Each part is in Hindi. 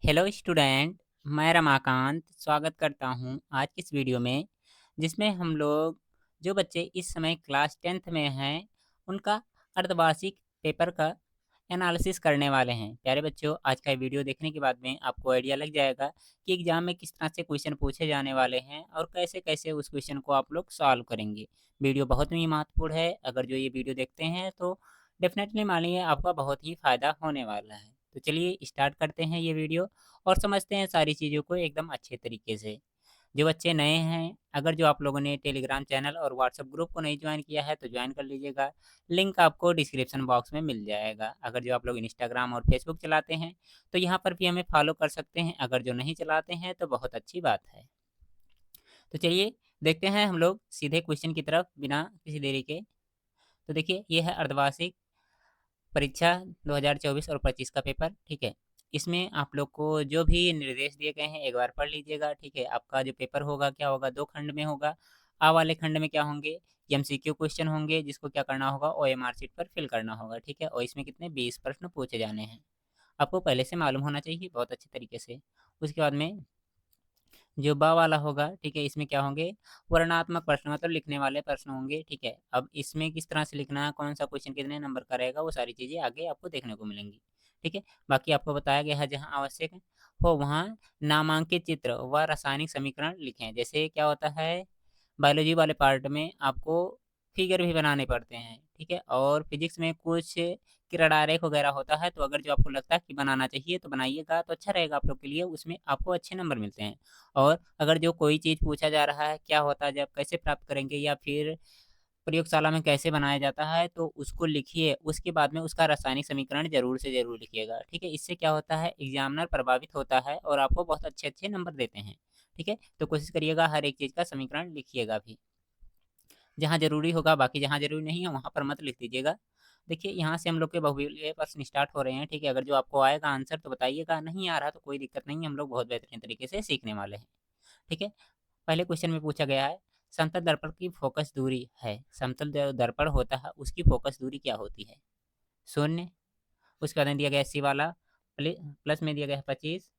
Hello student. मैं रमाकांत स्वागत करता हूं आज की इस वीडियो में, जिसमें हम लोग जो बच्चे इस समय क्लास 10th में हैं उनका अर्धवार्षिक पेपर का एनालिसिस करने वाले हैं। प्यारे बच्चों, आज का ये वीडियो देखने के बाद में आपको आइडिया लग जाएगा कि एग्जाम में किस तरह से क्वेश्चन पूछे जाने वाले हैं और कैसे कैसे उस क्वेश्चन को आप लोग सॉल्व करेंगे। वीडियो बहुत ही महत्वपूर्ण है। अगर जो ये वीडियो देखते हैं तो डेफिनेटली मानिए आपका बहुत ही फ़ायदा होने वाला है। तो चलिए स्टार्ट करते हैं ये वीडियो और समझते हैं सारी चीज़ों को एकदम अच्छे तरीके से। जो बच्चे नए हैं, अगर जो आप लोगों ने टेलीग्राम चैनल और व्हाट्सएप ग्रुप को नहीं ज्वाइन किया है तो ज्वाइन कर लीजिएगा। लिंक आपको डिस्क्रिप्शन बॉक्स में मिल जाएगा। अगर जो आप लोग इंस्टाग्राम और फेसबुक चलाते हैं तो यहाँ पर भी हमें फॉलो कर सकते हैं। अगर जो नहीं चलाते हैं तो बहुत अच्छी बात है। तो चलिए देखते हैं हम लोग सीधे क्वेश्चन की तरफ बिना किसी देरी के। तो देखिए, ये है अर्धवार्षिक परीक्षा 2024 और 25 का पेपर। ठीक है, इसमें आप लोग को जो भी निर्देश दिए गए हैं एक बार पढ़ लीजिएगा। ठीक है, आपका जो पेपर होगा क्या होगा, दो खंड में होगा। आ वाले खंड में क्या होंगे, एमसीक्यू क्वेश्चन होंगे जिसको क्या करना होगा, ओएमआर शीट पर फिल करना होगा। ठीक है, और इसमें कितने 20 प्रश्न पूछे जाने हैं। आपको पहले से मालूम होना चाहिए बहुत अच्छे तरीके से। उसके बाद में जो बा वाला होगा, ठीक है, इसमें क्या होंगे, वर्णनात्मक प्रश्न मतलब लिखने वाले प्रश्न होंगे। ठीक है, अब इसमें किस तरह से लिखना है, कौन सा क्वेश्चन कितने नंबर का रहेगा, वो सारी चीज़ें आगे आपको देखने को मिलेंगी। ठीक है, बाकी आपको बताया गया है जहाँ आवश्यक हो वहाँ नामांकित चित्र व रासायनिक समीकरण लिखें। जैसे क्या होता है, बायोलॉजी वाले पार्ट में आपको फिगर भी बनाने पड़ते हैं। ठीक है, और फिजिक्स में कुछ किरदारेख वगैरह होता है, तो अगर जो आपको लगता है कि बनाना चाहिए तो बनाइएगा, तो अच्छा रहेगा आप लोग के लिए, उसमें आपको अच्छे नंबर मिलते हैं। और अगर जो कोई चीज़ पूछा जा रहा है क्या होता है, जब कैसे प्राप्त करेंगे या फिर प्रयोगशाला में कैसे बनाया जाता है, तो उसको लिखिए। उसके बाद में उसका रासायनिक समीकरण ज़रूर से ज़रूर लिखिएगा। ठीक है, इससे क्या होता है, एग्जामिनर प्रभावित होता है और आपको बहुत अच्छे-अच्छे नंबर देते हैं। ठीक है, तो कोशिश करिएगा हर एक चीज़ का समीकरण लिखिएगा भी। जहाँ ज़रूरी होगा, बाकी जहाँ ज़रूरी नहीं है वहाँ पर मत लिख दीजिएगा। देखिए, यहाँ से हम लोग के बहुविकल्पीय प्रश्न स्टार्ट हो रहे हैं। ठीक है, अगर जो आपको आएगा आंसर तो बताइएगा, नहीं आ रहा तो कोई दिक्कत नहीं है, हम लोग बहुत बेहतरीन तरीके से सीखने वाले हैं। ठीक है, पहले क्वेश्चन में पूछा गया है, समतल दर्पण की फोकस दूरी है। समतल जो दर्पण होता है उसकी फोकस दूरी क्या होती है? शून्य। उसके बाद में दिया गया सी वाला प्लस में दिया गया है 25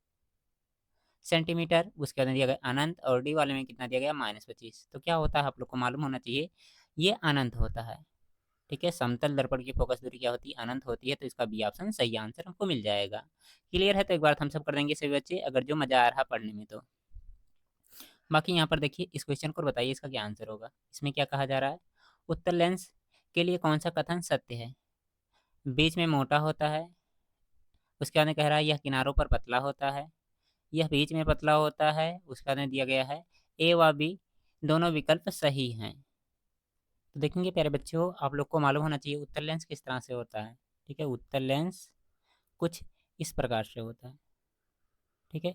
सेंटीमीटर। उसके बाद में दिया गया अनंत, और डी वाले में कितना दिया गया, -25। तो क्या होता है आप लोग को मालूम होना चाहिए, ये अनंत होता है। ठीक है, समतल दर्पण की फोकस दूरी क्या होती है, अनंत होती है। तो इसका बी ऑप्शन सही आंसर हमको मिल जाएगा। क्लियर है? तो एक बार थम्स अप कर देंगे सभी बच्चे, अगर जो मजा आ रहा पढ़ने में तो। बाकी यहाँ पर देखिए, इस क्वेश्चन को बताइए इसका क्या आंसर होगा। इसमें क्या कहा जा रहा है, उत्तल लेंस के लिए कौन सा कथन सत्य है? बीच में मोटा होता है। उसके बाद में कह रहा है यह किनारों पर पतला होता है, यह बीच में पतला होता है। उसके बाद में दिया गया है ए व बी दोनों विकल्प सही हैं। तो देखेंगे प्यारे बच्चों, आप लोग को मालूम होना चाहिए उत्तल लेंस किस तरह से होता है। ठीक है, उत्तल लेंस कुछ इस प्रकार से होता है। ठीक है,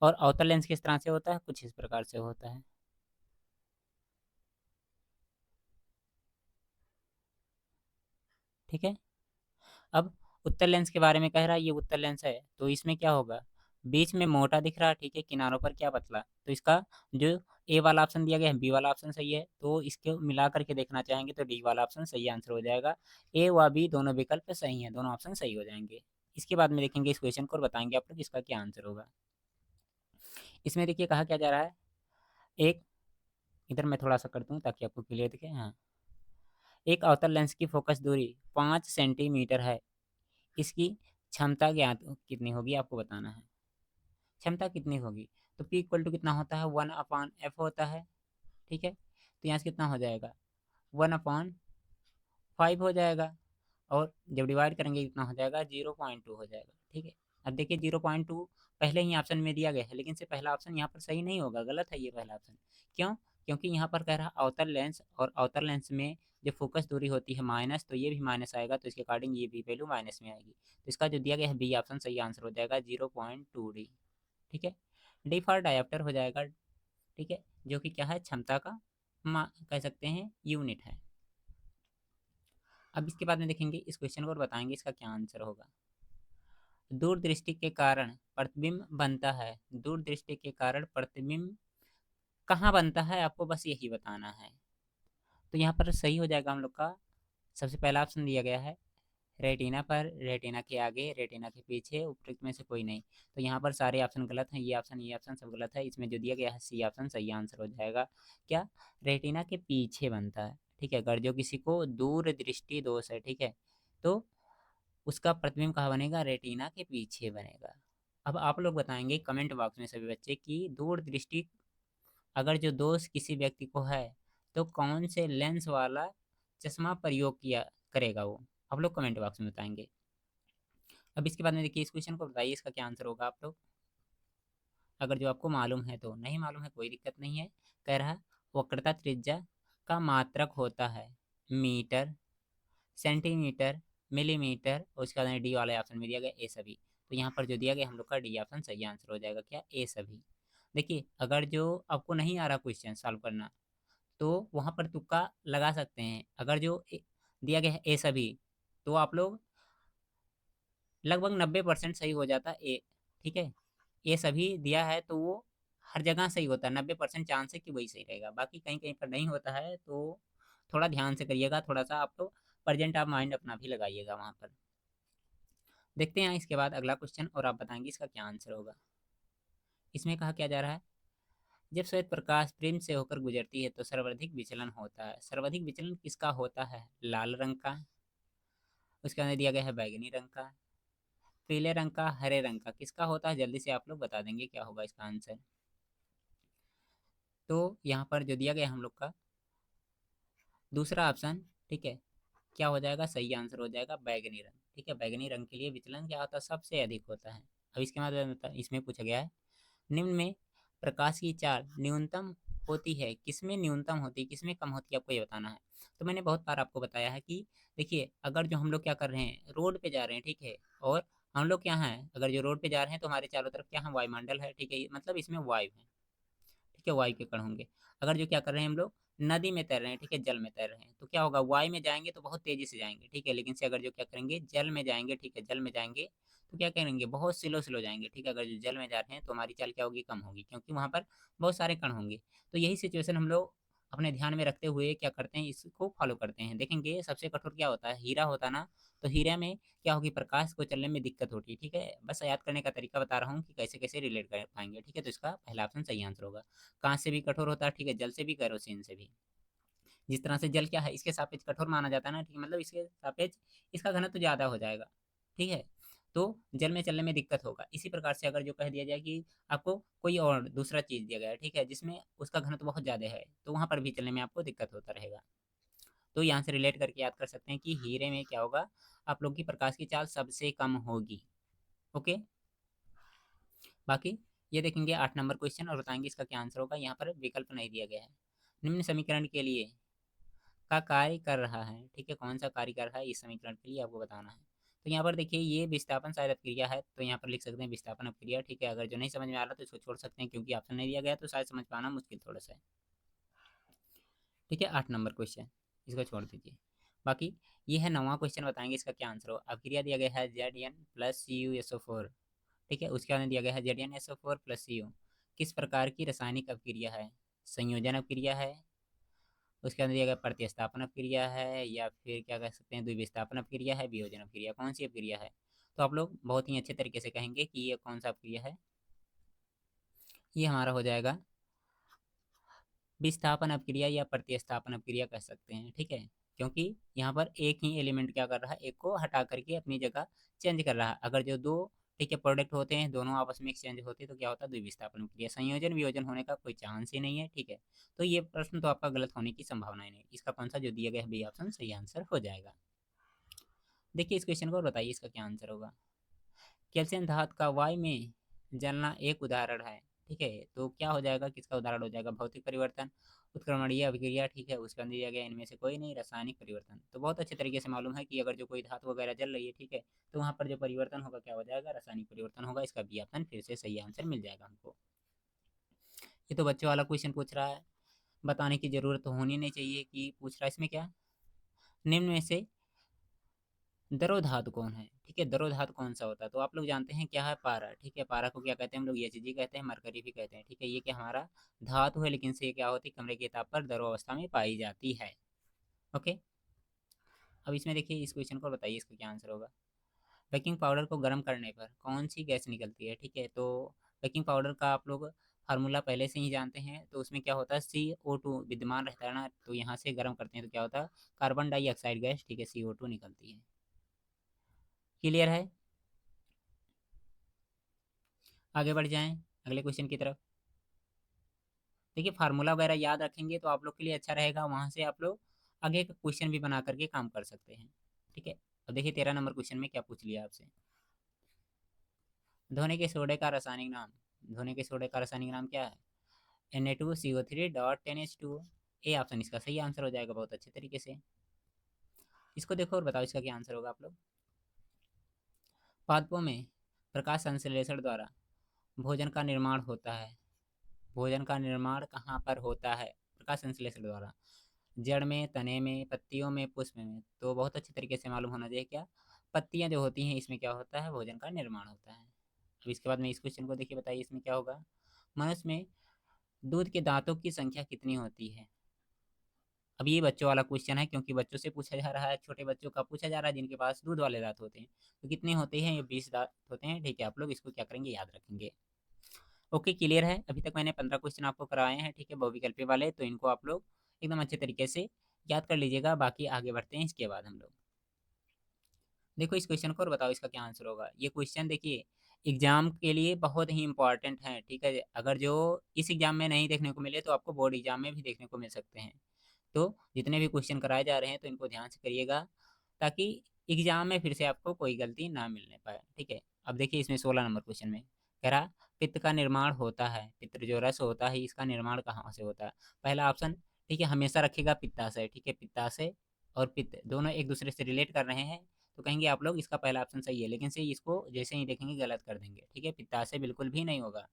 और अवतल लेंस किस तरह से होता है, कुछ इस प्रकार से होता है। ठीक है, अब उत्तल लेंस के बारे में कह रहा है, ये उत्तल लेंस है तो इसमें क्या होगा, बीच में मोटा दिख रहा है। ठीक है, किनारों पर क्या पतला, तो इसका जो ए वाला ऑप्शन दिया गया है, बी वाला ऑप्शन सही है, तो इसको मिला करके देखना चाहेंगे तो डी वाला ऑप्शन सही आंसर हो जाएगा। ए व बी दोनों विकल्प सही हैं, दोनों ऑप्शन सही हो जाएंगे। इसके बाद में देखेंगे इस क्वेश्चन को और बताएंगे आप लोग इसका क्या आंसर होगा। इसमें देखिए कहा क्या जा रहा है, एक इधर मैं थोड़ा सा कर दूँ ताकि आपको क्लियर दिखे। हाँ, एक अवतल लेंस की फोकस दूरी 5 सेंटीमीटर है, इसकी क्षमता ज्ञात कितनी होगी आपको बताना है। क्षमता कितनी होगी, तो P इक्वल टू कितना होता है, 1/f होता है। ठीक है, तो यहाँ से कितना हो जाएगा, 1/5 हो जाएगा, और जब डिवाइड करेंगे कितना हो जाएगा, 0.2 हो जाएगा। ठीक है, अब देखिए 0.2 पहले ही ऑप्शन में दिया गया है, लेकिन से पहला ऑप्शन यहाँ पर सही नहीं होगा, गलत है ये पहला ऑप्शन। क्यों? क्योंकि यहाँ पर कह रहा है अवतल लेंस, और अवतल लेंस में जो फोकस दूरी होती है माइनस, तो ये भी माइनस आएगा, तो इसके अकॉर्डिंग ये भी वैल्यू माइनस में आएगी। तो इसका जो दिया गया है बी ऑप्शन सही आंसर हो जाएगा, 0.2 डी। ठीक है, डी फॉर डायोप्टर हो जाएगा। ठीक है, जो कि क्या है, क्षमता का कह सकते हैं यूनिट है। अब इसके बाद में देखेंगे इस क्वेश्चन को और बताएंगे इसका क्या आंसर होगा। दूरदृष्टि के कारण प्रतिबिंब बनता है, दूरदृष्टि के कारण प्रतिबिंब कहाँ बनता है, आपको बस यही बताना है। तो यहाँ पर सही हो जाएगा हम लोग का, सबसे पहला ऑप्शन दिया गया है रेटिना पर, रेटिना के आगे, रेटिना के पीछे, उपरोक्त में से कोई नहीं। तो यहाँ पर सारे ऑप्शन गलत हैं, ये ऑप्शन सब गलत है। इसमें जो दिया गया है सी ऑप्शन सही आंसर हो जाएगा। क्या? रेटिना के पीछे बनता है, ठीक है। अगर जो किसी को दूर दृष्टि दोष है, ठीक है, तो उसका प्रतिबिंब कहाँ बनेगा? रेटिना के पीछे बनेगा। अब आप लोग बताएंगे कमेंट बॉक्स में सभी बच्चे कि दूर दृष्टि अगर जो दोष किसी व्यक्ति को है तो कौन से लेंस वाला चश्मा प्रयोग किया करेगा वो। आप लोग कमेंट बॉक्स में बताएंगे। अब इसके बाद में देखिए, इस क्वेश्चन को बताइए, इसका क्या आंसर होगा आप लोग। अगर जो आपको मालूम है तो, नहीं मालूम है कोई दिक्कत नहीं है। कह रहा वक्रता त्रिज्या का मात्रक होता है मीटर, सेंटीमीटर, मिलीमीटर, और उसके बाद डी वाले ऑप्शन में दिया गया ए सभी। तो यहाँ पर जो दिया गया हम लोग का डी ऑप्शन सही आंसर हो जाएगा। क्या? ए सभी। देखिए, अगर जो आपको नहीं आ रहा क्वेश्चन सॉल्व करना तो वहाँ पर तुक्का लगा सकते हैं। अगर जो दिया गया है ए सभी, तो आप लोग लगभग 90% सही हो जाता ए, ठीक है। ये सभी दिया है तो वो हर जगह सही होता है, 90% चांस है कि वही सही रहेगा। बाकी कहीं कहीं पर नहीं होता है तो थोड़ा ध्यान से करिएगा, थोड़ा सा आप तो प्रेजेंट आप माइंड अपना भी लगाइएगा वहाँ पर। देखते हैं इसके बाद अगला क्वेश्चन, और आप बताएंगे इसका क्या आंसर होगा। इसमें कहा क्या जा रहा है, जब श्वेत प्रकाश प्रिज्म से होकर गुजरती है तो सर्वाधिक विचलन होता है। सर्वाधिक विचलन किसका होता है? लाल रंग का, उसके अंदर दिया गया है बैगनी रंग का, पीले रंग का, हरे रंग का। किसका होता है? जल्दी से आप लोग बता देंगे क्या होगा इसका आंसर। तो यहाँ पर जो दिया गया हम लोग का दूसरा ऑप्शन, ठीक है, क्या हो जाएगा? सही आंसर हो जाएगा बैगनी रंग, ठीक है। बैगनी रंग के लिए विचलन क्या होता है? सबसे अधिक होता है। अब इसके बाद इसमें पूछा गया है, निम्न में प्रकाश की चाल न्यूनतम होती है, किसमें न्यूनतम होती है, किसमें कम होती है, आपको ये बताना है। तो मैंने बहुत बार आपको बताया है कि देखिए, अगर जो हम लोग क्या कर रहे हैं, रोड पे जा रहे हैं, ठीक है, और हम लोग क्या हैं, अगर जो रोड पे जा रहे हैं तो हमारे चारों तरफ क्या है? वायुमंडल है, ठीक है, मतलब इसमें वायु है, ठीक है, वायु के कण होंगे। अगर जो क्या कर रहे हैं हम लोग, नदी में तैर रहे हैं, ठीक है, जल में तैर रहे हैं, तो क्या होगा? वायु में जाएंगे तो बहुत तेजी से जाएंगे, ठीक है, लेकिन से अगर जो क्या करेंगे, जल में जाएंगे, ठीक है, जल में जाएंगे तो क्या करेंगे? बहुत स्लो स्लो जाएंगे, ठीक है। अगर जो जल में जा रहे हैं तो हमारी चाल क्या होगी? कम होगी, क्योंकि वहां पर बहुत सारे कण होंगे। तो यही सिचुएशन हम लोग अपने ध्यान में रखते हुए क्या करते हैं, इसको फॉलो करते हैं। देखेंगे सबसे कठोर क्या होता है? हीरा होता है ना, तो हीरा में क्या होगी? प्रकाश को चलने में दिक्कत होती है, ठीक है। बस याद करने का तरीका बता रहा हूँ कि कैसे कैसे रिलेट कर पाएंगे, ठीक है। तो इसका पहला ऑप्शन सही आंसर होगा। कांच से भी कठोर होता है, ठीक है, जल से भी, केरोसिन से भी। जिस तरह से जल क्या है, इसके सापेक्ष कठोर माना जाता है ना, ठीक है, मतलब इसके सापेक्ष इसका घनत्व ज्यादा हो जाएगा, ठीक है। तो जल में चलने में दिक्कत होगा। इसी प्रकार से अगर जो कह दिया जाए कि आपको कोई और दूसरा चीज दिया गया है, ठीक है, जिसमें उसका घनत्व बहुत ज्यादा है, तो वहां पर भी चलने में आपको दिक्कत होता रहेगा। तो यहाँ से रिलेट करके याद कर सकते हैं कि हीरे में क्या होगा? आप लोग की प्रकाश की चाल सबसे कम होगी। ओके। बाकी ये देखेंगे 8 नंबर क्वेश्चन और बताएंगे इसका क्या आंसर होगा। यहाँ पर विकल्प नहीं दिया गया है। निम्न समीकरण के लिए का कार्य कर रहा है, ठीक है, कौन सा कार्य कर रहा है इस समीकरण के लिए आपको बताना है। तो यहाँ पर देखिए, ये विस्थापन शायद अपक्रिया है, तो यहाँ पर लिख सकते हैं विस्थापन अपक्रिया, ठीक है। अगर जो नहीं समझ में आ रहा तो इसको छोड़ सकते हैं, क्योंकि ऑप्शन नहीं दिया गया तो शायद समझ पाना मुश्किल थोड़ा सा है, ठीक है। 8 नंबर क्वेश्चन इसको छोड़ दीजिए। बाकी ये है 9वां क्वेश्चन, बताएंगे इसका क्या आंसर हो। अपक्रिया दिया गया है Zn+Cu SO4, ठीक है, उसके बाद दिया गया है Zn SO4+Cu। किस प्रकार की रासायनिक अपक्रिया है? संयोजन अपक्रिया है, उसके अंदर दिया गया प्रतिस्थापन अपक्रिया है, या फिर क्या कह सकते हैं, द्विविस्थापन अपक्रिया है, वियोजन अपक्रिया, कौन सी अपक्रिया है? तो आप लोग बहुत ही अच्छे तरीके से कहेंगे कि ये कौन सा अपक्रिया है। ये हमारा हो जाएगा विस्थापन अपक्रिया या प्रतिस्थापन अपक्रिया कह सकते हैं, ठीक है। क्योंकि यहाँ पर एक ही एलिमेंट क्या कर रहा है, एक को हटा करके अपनी जगह चेंज कर रहा है। अगर जो दो, ठीक है, प्रोडक्ट होते हैं, दोनों आपस में एक्सचेंज होते हैं तो क्या होता है? द्विविस्थापन अपक्रिया। संयोजन वियोजन होने का कोई चांस ही नहीं है, ठीक है। तो ये प्रश्न तो आपका गलत होने की संभावना ही नहीं। इसका कौन सा जो दिया गया है बी ऑप्शन सही आंसर हो जाएगा। देखिए इस क्वेश्चन को और बताइए इसका क्या आंसर होगा। कैल्शियम धातु का वायु में जलना एक उदाहरण है, ठीक है। तो क्या हो जाएगा, किसका उदाहरण हो जाएगा? भौतिक परिवर्तन, उत्क्रमणीय अभिक्रिया, ठीक है, उसका दिया गया इनमें से कोई नहीं, रासायनिक परिवर्तन। तो बहुत अच्छे तरीके से मालूम है कि अगर जो कोई धातु वगैरह जल रही है, ठीक है, तो वहाँ पर जो परिवर्तन होगा क्या हो जाएगा? रासायनिक परिवर्तन होगा। इसका बी ऑप्शन फिर से सही आंसर मिल जाएगा हमको। ये तो बच्चों वाला क्वेश्चन पूछ रहा है, बताने की जरूरत तो होनी नहीं चाहिए कि पूछ रहा है। इसमें क्या, निम्न में से द्रव धातु कौन है, ठीक है, द्रव धातु कौन सा होता है? तो आप लोग जानते हैं क्या है? पारा, ठीक है। पारा को क्या कहते हैं हम लोग? Hg कहते हैं, मरकरी भी कहते हैं, ठीक है। ये क्या हमारा धातु है, लेकिन से ये क्या होती है? कमरे के ताप पर द्रव अवस्था में पाई जाती है। ओके। अब इसमें देखिए इस क्वेश्चन को बताइए इसका क्या आंसर होगा। बेकिंग पाउडर को गर्म करने पर कौन सी गैस निकलती है, ठीक है। तो बेकिंग पाउडर का आप लोग फार्मूला पहले से ही जानते हैं, तो उसमें क्या होता है CO2 विद्यमान रहता है ना, तो यहाँ से गर्म करते हैं तो क्या होता है, कार्बन डाइऑक्साइड गैस, ठीक है, CO2 निकलती है। क्लियर है। आगे बढ़ जाएं अगले क्वेश्चन की तरफ। देखिए फार्मूला वगैरह याद रखेंगे तो आप लोग के लिए अच्छा रहेगा, वहाँ से आप लोग आगे का क्वेश्चन भी बना करके काम कर सकते हैं, ठीक है। अब देखिए 13 नंबर क्वेश्चन में क्या पूछ लिया आपसे। धोने के सोडे का रासायनिक नाम, धोने के सोडे का रासायनिक नाम क्या है, Na2CO3.10H2। ए ऑप्शन इसका सही आंसर हो जाएगा बहुत अच्छे तरीके से। इसको देखो और बताओ इसका क्या आंसर होगा आप लोग। पादपों में प्रकाश संश्लेषण द्वारा भोजन का निर्माण होता है। भोजन का निर्माण कहाँ पर होता है, प्रकाश संश्लेषण द्वारा। जड़ में, तने में, पत्तियों में, पुष्प में। तो बहुत अच्छे तरीके से मालूम होना चाहिए क्या, पत्तियां जो होती हैं इसमें क्या होता है, भोजन का निर्माण होता है। अब इसके बाद में इस क्वेश्चन को देखिए, बताइए इसमें क्या होगा। मनुष्य में दूध के दांतों की संख्या कितनी होती है। अब ये बच्चों वाला क्वेश्चन है, क्योंकि बच्चों से पूछा जा रहा है, छोटे बच्चों का पूछा जा रहा है जिनके पास दूध वाले दांत होते हैं। तो कितने होते हैं, ये 20 दांत होते हैं, ठीक है। आप लोग इसको क्या करेंगे, याद रखेंगे। ओके क्लियर है। अभी तक मैंने 15 क्वेश्चन आपको कराए हैं, ठीक है, बहुविकल्पी वाले, तो इनको आप लोग एकदम अच्छे तरीके से याद कर लीजिएगा। बाकी आगे बढ़ते हैं इसके बाद हम लोग। देखो इस क्वेश्चन को और बताओ इसका क्या आंसर होगा। ये क्वेश्चन देखिए एग्जाम के लिए बहुत ही इंपॉर्टेंट है, ठीक है। अगर जो इस एग्जाम में नहीं देखने को मिले तो आपको बोर्ड एग्जाम में भी देखने को मिल सकते हैं। तो जितने भी क्वेश्चन कराए जा रहे हैं तो इनको ध्यान से करिएगा, ताकि एग्जाम में फिर से आपको कोई गलती ना मिलने पाए, ठीक है। अब देखिए इसमें 16 नंबर क्वेश्चन में कह रहा पित्त का निर्माण होता है, पित्त जो रस होता है इसका निर्माण कहाँ से होता है। पहला ऑप्शन, ठीक है, हमेशा रखिएगा पित्ताशय, ठीक है। पित्ताशय और पित्त दोनों एक दूसरे से रिलेट कर रहे हैं, तो कहेंगे आप लोग इसका पहला ऑप्शन सही है, लेकिन से इसको जैसे ही देखेंगे गलत कर देंगे, ठीक है। पित्ताशय बिल्कुल भी नहीं होगा,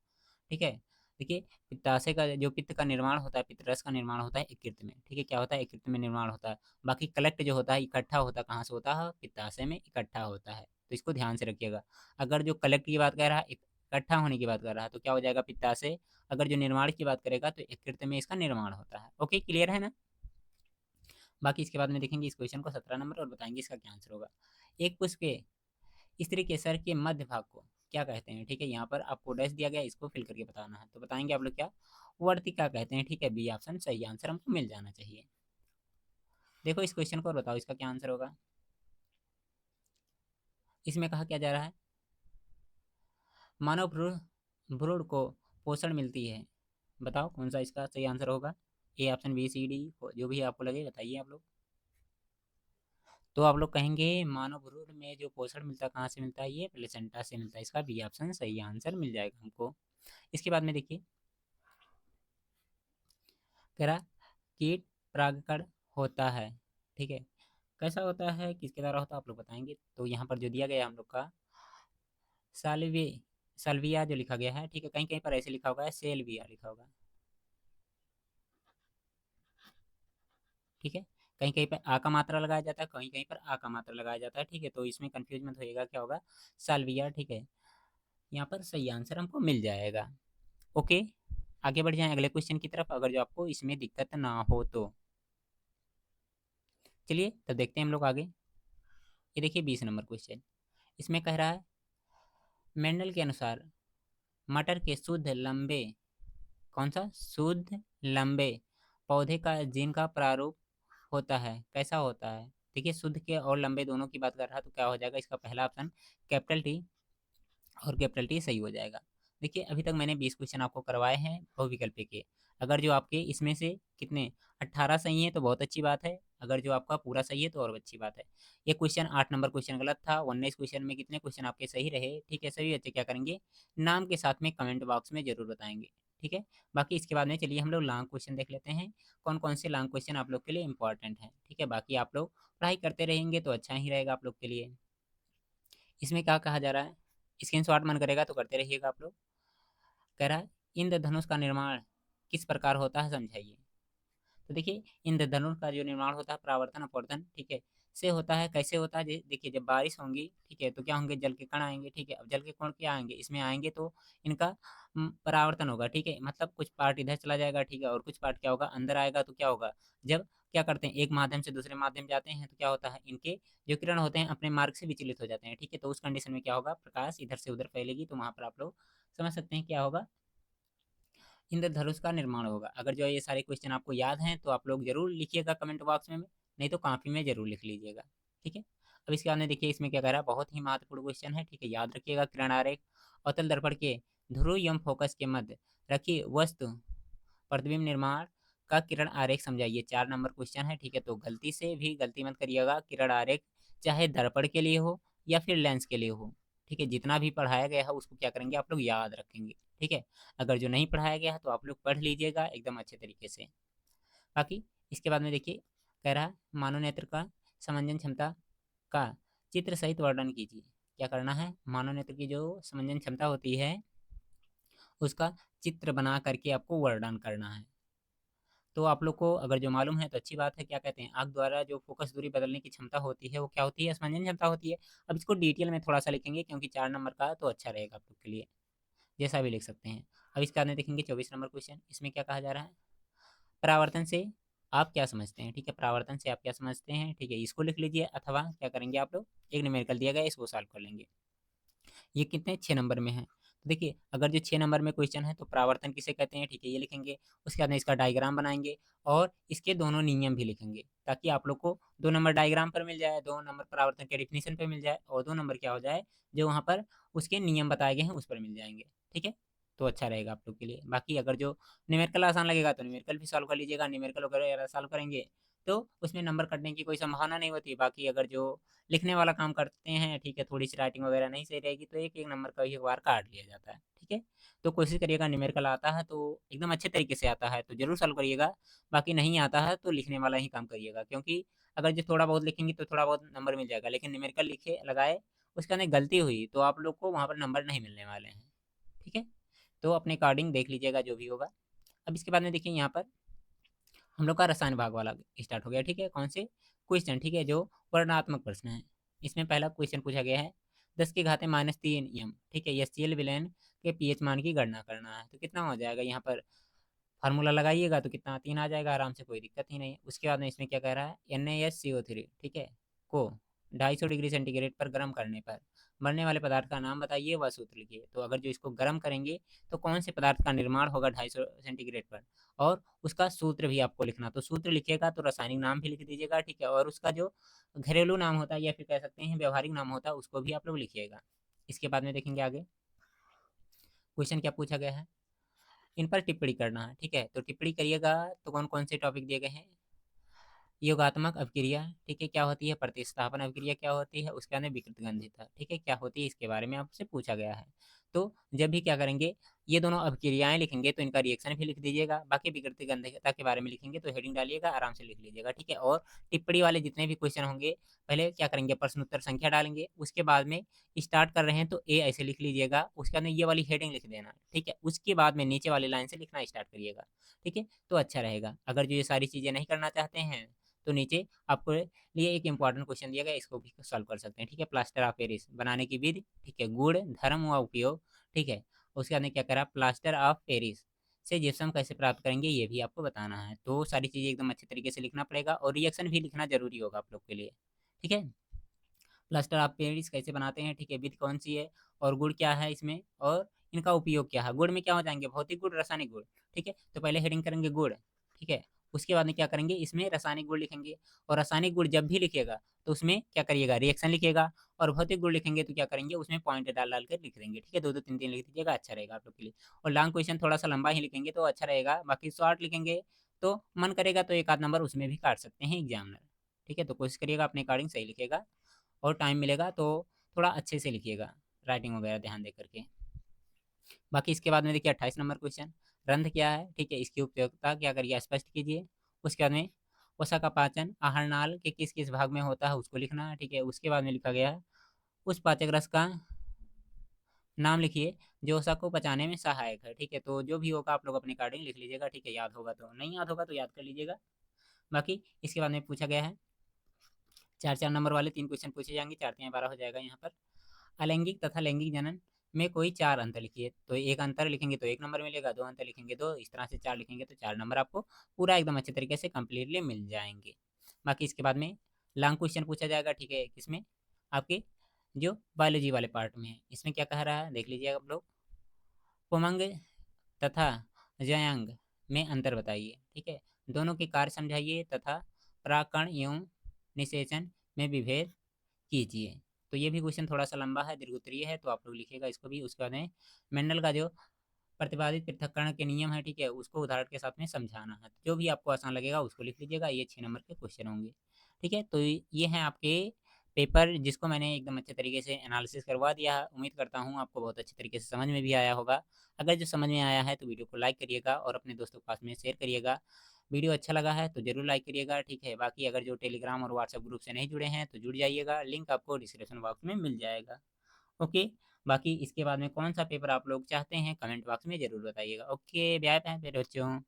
ठीक है। देखिए पित्ताशय का जो पित्त का निर्माण होता है, पित्त रस का निर्माण होता है यकृत में, ठीक है। क्या होता है, यकृत में निर्माण होता है। बाकी कलेक्ट जो होता है, इकट्ठा होता है, कहाँ से होता है, पित्ताशय में इकट्ठा होता है। तो इसको ध्यान से रखिएगा। अगर जो कलेक्ट की बात कर रहा है, इकट्ठा होने की बात कर रहा है, तो क्या हो जाएगा, पित्ताशय। अगर जो निर्माण की बात करेगा तो यकृत में इसका निर्माण होता है। ओके क्लियर है ना। बाकी इसके बाद में देखेंगे इस क्वेश्चन को 17 नंबर, और बताएंगे इसका क्या आंसर होगा। एक पुष्प के स्त्री के सर के मध्य भाग को क्या कहते हैं, ठीक है। यहाँ पर आपको डैश दिया गया, इसको फिल करके बताना है, तो बताएंगे आप लोग क्या, वर्तिका कहते हैं, ठीक है। बी ऑप्शन सही आंसर हमको मिल जाना चाहिए। देखो इस क्वेश्चन को और बताओ इसका क्या आंसर होगा। इसमें कहा क्या जा रहा है, मानव भ्रूण भ्रूण को पोषण मिलती है, बताओ कौन सा इसका सही आंसर होगा। A option, B, C, D, जो भी आपको लगे बताइए आप लोग। तो आप लोग कहेंगे मानव भ्रूण में जो पोषण मिलता है कहाँ से मिलता है, ये प्लेसेंटा से मिलता है। इसका बी ऑप्शन सही आंसर मिल जाएगा हमको। इसके बाद में देखिए कह रहा कीट परागकण होता है, ठीक है। कैसा होता है, किसके द्वारा होता है, आप लोग बताएंगे। तो यहाँ पर जो दिया गया है हम लोग का साल्वे साल्विया जो लिखा गया है, ठीक है। कहीं कहीं पर ऐसे लिखा होगा है, सेल्विया लिखा होगा, ठीक है। कहीं कहीं पर आ का मात्रा लगाया जाता है, कहीं कहीं पर आ का मात्रा लगाया जाता है, ठीक है। तो इसमें कंफ्यूज मत होइएगा, क्या होगा, साल्विया, ठीक है। यहाँ पर सही आंसर हमको मिल जाएगा। ओके आगे बढ़ जाएं अगले क्वेश्चन की तरफ, अगर जो आपको इसमें दिक्कत ना हो तो। चलिए तब देखते हैं हम लोग आगे। ये देखिए 20 नंबर क्वेश्चन, इसमें कह रहा है मेंडल के अनुसार मटर के शुद्ध लंबे, कौन सा, शुद्ध लंबे पौधे का जीन का प्रारूप होता है, कैसा होता है। देखिए शुद्ध के और लंबे दोनों की बात कर रहा है, तो क्या हो जाएगा, इसका पहला ऑप्शन कैपिटल टी, और कैपिटल टी सही हो जाएगा। देखिए अभी तक मैंने 20 क्वेश्चन आपको करवाए हैं बहुविकल्पी के। अगर जो आपके इसमें से कितने 18 सही हैं तो बहुत अच्छी बात है, अगर जो आपका पूरा सही है तो और अच्छी बात है। ये क्वेश्चन 8 नंबर क्वेश्चन गलत था। 19 क्वेश्चन में कितने क्वेश्चन आपके सही रहे, ठीक है। सभी बच्चे क्या करेंगे, नाम के साथ में कमेंट बॉक्स में जरूर बताएंगे, ठीक है। बाकी इसके बाद में चलिए हम लोग लॉन्ग क्वेश्चन देख लेते हैं, कौन कौन से लॉन्ग क्वेश्चन आप लोग के लिए इंपॉर्टेंट हैं, ठीक है। बाकी आप लोग पढ़ाई करते रहेंगे तो अच्छा ही रहेगा आप लोग के लिए। इसमें क्या कहा जा रहा है, स्क्रीनशॉट मन करेगा तो करते रहिएगा आप लोग। कह रहा है इंद्रधनुष का निर्माण किस प्रकार होता है, समझाइए। तो देखिए इंद्रधनुष का जो निर्माण होता है, परावर्तन अपवर्तन, ठीक है, से होता है। कैसे होता है? देखिए, जब बारिश होंगी, ठीक है, तो क्या होंगे? जल के कण आएँगे, ठीक है। अब जल के कण क्या आएँगे? इसमें आएँगे तो इनका परावर्तन होगा, ठीक है। मतलब कुछ पार्ट इधर चला जाएगा, ठीक है, और कुछ पार्ट क्या होगा? अंदर आएगा। तो क्या होगा? जब क्या करते हैं, एक माध्यम से दूसरे माध्यम जाते हैं, तो क्या होता है? इनके जो किरण होते हैं अपने मार्ग से विचलित हो जाते हैं, ठीक है। तो उस कंडीशन में क्या होगा? प्रकाश इधर से उधर फैलेगी, तो वहाँ पर आप लोग समझ सकते हैं क्या होगा? इंद्रधनुष का निर्माण होगा। अगर जो ये सारे क्वेश्चन आपको याद हैं तो आप लोग जरूर लिखिएगा कमेंट बॉक्स में, नहीं तो कॉपी में जरूर लिख लीजिएगा, ठीक है। अब इसके बाद में देखिए इसमें क्या कह रहा है, बहुत ही महत्वपूर्ण क्वेश्चन है, ठीक है, याद रखिएगा। किरण आरेख अवतल दर्पण के ध्रुव एवं फोकस के मध्य रखी वस्तु प्रतिबिंब निर्माण का किरण आरेख समझाइए। 4 नंबर क्वेश्चन है, ठीक है। तो गलती से भी गलती मत करिएगा। किरण आरेख चाहे दर्पण के लिए हो या फिर लेंस के लिए हो, ठीक है, जितना भी पढ़ाया गया है उसको क्या करेंगे आप लोग? याद रखेंगे, ठीक है। अगर जो नहीं पढ़ाया गया है तो आप लोग पढ़ लीजिएगा एकदम अच्छे तरीके से। बाकी इसके बाद में देखिए कह रहा है मानव नेत्र का समंजन क्षमता का चित्र सहित वर्णन कीजिए। क्या करना है? मानव नेत्र की जो समंजन क्षमता होती है उसका चित्र बना करके आपको वर्णन करना है। तो आप लोग को अगर जो मालूम है तो अच्छी बात है। क्या कहते हैं, आंख द्वारा जो फोकस दूरी बदलने की क्षमता होती है वो क्या होती है? समंजन क्षमता होती है। अब इसको डिटेल में थोड़ा सा लिखेंगे क्योंकि 4 नंबर का तो अच्छा रहेगा आप लोग के लिए, जैसा भी लिख सकते हैं। अब इसके बाद में देखेंगे 24 नंबर क्वेश्चन। इसमें क्या कहा जा रहा है? परावर्तन से आप क्या समझते हैं? ठीक है, परावर्तन से आप क्या समझते हैं? ठीक है, इसको लिख लीजिए, अथवा क्या करेंगे आप लोग? एक न्यूमेरिकल दिया गया है, इसको सॉल्व कर लेंगे। ये कितने? 6 नंबर में है। तो देखिए अगर जो 6 नंबर में क्वेश्चन है तो परावर्तन किसे कहते हैं, ठीक है, ये लिखेंगे। उसके बाद में इसका डायग्राम बनाएंगे और इसके दोनों नियम भी लिखेंगे, ताकि आप लोग को 2 नंबर डायग्राम पर मिल जाए, 2 नंबर परावर्तन के डिफिनीशन पे मिल जाए, और 2 नंबर क्या हो जाए? जो वहाँ पर उसके नियम बताए गए हैं उस पर मिल जाएंगे, ठीक है। तो अच्छा रहेगा आप लोग के लिए। बाकी अगर जो न्यूमेरिकल आसान लगेगा तो न्यूमेरिकल भी सॉल्व कर लीजिएगा। न्यूमेरिकल वगैरह सॉल्व करेंगे तो उसमें नंबर कटने की कोई संभावना नहीं होती। बाकी अगर जो लिखने वाला काम करते हैं, ठीक है, थोड़ी सी राइटिंग वगैरह नहीं सही रहेगी तो एक एक नंबर का एक बार काट लिया जाता है, ठीक है। तो कोशिश करिएगा, न्यूमेरिकल आता है तो एकदम अच्छे तरीके से आता है तो जरूर सॉल्व करिएगा। बाकी नहीं आता है तो लिखने वाला ही काम करिएगा, क्योंकि अगर जो थोड़ा बहुत लिखेंगे तो थोड़ा बहुत नंबर मिल जाएगा, लेकिन न्यूमेरिकल लिखे लगाए उसके अंदर गलती हुई तो आप लोग को वहाँ पर नंबर नहीं मिलने वाले हैं, ठीक है। तो अपने अकॉर्डिंग देख लीजिएगा जो भी होगा। अब इसके बाद में देखिए यहाँ पर हम लोग का रसायन भाग वाला स्टार्ट हो गया, ठीक है। कौन से क्वेश्चन? ठीक है, जो वर्णनात्मक प्रश्न है। इसमें पहला क्वेश्चन पूछा गया है 10⁻³ ठीक है, HCl विलयन के पीएच मान की गणना करना है। तो कितना हो जाएगा? यहाँ पर फार्मूला लगाइएगा तो कितना? 3 आ जाएगा आराम से, कोई दिक्कत ही नहीं। उसके बाद में इसमें क्या कह रहा है? NaSCO3 ठीक है को 250 डिग्री सेंटीग्रेड पर गर्म करने पर बनने वाले पदार्थ का नाम बताइए, वह सूत्र लिखिए। तो अगर जो इसको गर्म करेंगे तो कौन से पदार्थ का निर्माण होगा 250 सेंटीग्रेड पर, और उसका सूत्र भी आपको लिखना। तो सूत्र लिखिएगा तो रासायनिक नाम भी लिख दीजिएगा, ठीक है, और उसका जो घरेलू नाम होता है या फिर कह सकते हैं व्यवहारिक नाम होता है उसको भी आप लोग लिखिएगा। इसके बाद में देखेंगे आगे क्वेश्चन क्या पूछा गया है। इन पर टिप्पणी करना है, ठीक है। तो टिप्पणी करिएगा तो कौन कौन से टॉपिक दिए गए हैं? योगात्मक अभिक्रिया, ठीक है, क्या होती है? प्रतिस्थापन अभिक्रिया क्या होती है? उसके अंदर विकृत गंधिता, ठीक है, क्या होती है? इसके बारे में आपसे पूछा गया है। तो जब भी क्या करेंगे, ये दोनों अभिक्रियाएं लिखेंगे तो इनका रिएक्शन भी लिख दीजिएगा। बाकी विकृत गंधिता के बारे में लिखेंगे तो हेडिंग डालिएगा, आराम से लिख लीजिएगा, ठीक है। और टिप्पणी वाले जितने भी क्वेश्चन होंगे पहले क्या करेंगे? प्रश्नोत्तर संख्या डालेंगे, उसके बाद में स्टार्ट कर रहे हैं तो ए ऐसे लिख लीजिएगा, उसके बाद में ये वाली हेडिंग लिख देना, ठीक है। उसके बाद में नीचे वाली लाइन से लिखना स्टार्ट करिएगा, ठीक है, तो अच्छा रहेगा। अगर जो ये सारी चीजें नहीं करना चाहते हैं तो नीचे आपको लिए एक इंपॉर्टेंट क्वेश्चन दिया गया, इसको भी सॉल्व कर सकते हैं, ठीक है। प्लास्टर ऑफ पेरिस बनाने की विधि, ठीक है, गुण धर्म व उपयोग, ठीक है। उसके बाद में क्या करा? प्लास्टर ऑफ पेरिस से जिप्सम कैसे प्राप्त करेंगे ये भी आपको बताना है। तो सारी चीजें एकदम अच्छे तरीके से लिखना पड़ेगा और रिएक्शन भी लिखना जरूरी होगा आप लोग के लिए, ठीक है। प्लास्टर ऑफ पेरिस कैसे बनाते हैं, ठीक है, विधि कौन सी है और गुण क्या है इसमें, और इनका उपयोग क्या है। गुण में क्या हो जाएंगे? भौतिक गुण, रासायनिक गुण, ठीक है। तो पहले हेडिंग करेंगे गुण, ठीक है। उसके बाद में क्या करेंगे? इसमें रासायनिक गुण लिखेंगे, और रासायनिक गुण जब भी लिखिएगा तो उसमें क्या करिएगा? रिएक्शन लिखिएगा। और भौतिक गुण लिखेंगे तो क्या करेंगे? उसमें पॉइंट डाल डाल कर लिख देंगे, ठीक है। दो दो तीन तीन लिख दीजिएगा, अच्छा रहेगा आप लोग के लिए। और लॉन्ग क्वेश्चन थोड़ा सा लंबा ही लिखेंगे तो अच्छा रहेगा, बाकी शॉर्ट लिखेंगे तो मन करेगा तो एक आध नंबर उसमें भी काट सकते हैं एग्जामिनर, ठीक है। तो कोशिश करिएगा अपने अकॉर्डिंग सही लिखेगा, और टाइम मिलेगा तो थोड़ा अच्छे से लिखिएगा, राइटिंग वगैरह ध्यान दे करके। बाकी इसके बाद में देखिए 28 नंबर क्वेश्चन, रंध्र क्या है, ठीक है, इसकी उपयोगिता क्या करिए? स्पष्ट कीजिए। उसके बाद में वसा का पाचन आहार नाल के किस किस भाग में होता है उसको लिखना है, ठीक है। उसके बाद में लिखा गया है उस पाचक रस का नाम लिखिए जो वसा को पचाने में सहायक है, ठीक है। तो जो भी होगा आप लोग अपने अकॉर्डिंग लिख लीजिएगा, ठीक है, याद होगा तो, नहीं याद होगा तो याद कर लीजिएगा। बाकी इसके बाद में पूछा गया है 4-4 नंबर वाले 3 क्वेश्चन पूछे जाएँगे, 4 तिया 12 हो जाएगा यहाँ पर। अलैंगिक तथा लैंगिक जनन में कोई 4 अंतर लिखिए। तो 1 अंतर लिखेंगे तो 1 नंबर मिलेगा, 2 अंतर लिखेंगे 2, इस तरह से 4 लिखेंगे तो 4 नंबर आपको पूरा एकदम अच्छे तरीके से कंप्लीटली मिल जाएँगे। बाकी इसके बाद में लॉन्ग क्वेश्चन पूछा जाएगा, ठीक है? किसमें? आपके जो बायोलॉजी वाले पार्ट में है। इसमें क्या कह रहा है देख लीजिए आप लोग। पुमंग तथा जयांग में अंतर बताइए, ठीक है? दोनों के कार्य समझाइए तथा परागकण एवं निषेचन में विभेद कीजिए। तो ये भी क्वेश्चन थोड़ा सा लंबा है, दीर्घोत्तरीय है, तो आप लोग लिखिएगा इसको भी। उसके बाद में मेंडल का जो प्रतिपादित पृथक्करण के नियम है, ठीक है, उसको उदाहरण के साथ में समझाना है। जो भी आपको आसान लगेगा उसको लिख लीजिएगा। ये 6 नंबर के क्वेश्चन होंगे, ठीक है? तो ये हैं आपके पेपर, जिसको मैंने एकदम अच्छे तरीके से एनालिसिस करवा दिया है। उम्मीद करता हूँ आपको बहुत अच्छे तरीके से समझ में भी आया होगा। अगर जो समझ में आया है तो वीडियो को लाइक करिएगा और अपने दोस्तों के पास में शेयर करिएगा। वीडियो अच्छा लगा है तो ज़रूर लाइक करिएगा, ठीक है? बाकी अगर जो टेलीग्राम और व्हाट्सएप ग्रुप से नहीं जुड़े हैं तो जुड़ जाइएगा, लिंक आपको डिस्क्रिप्शन बॉक्स में मिल जाएगा। ओके, बाकी इसके बाद में कौन सा पेपर आप लोग चाहते हैं कमेंट बॉक्स में ज़रूर बताइएगा। ओके, बाय बाय मेरे बच्चों।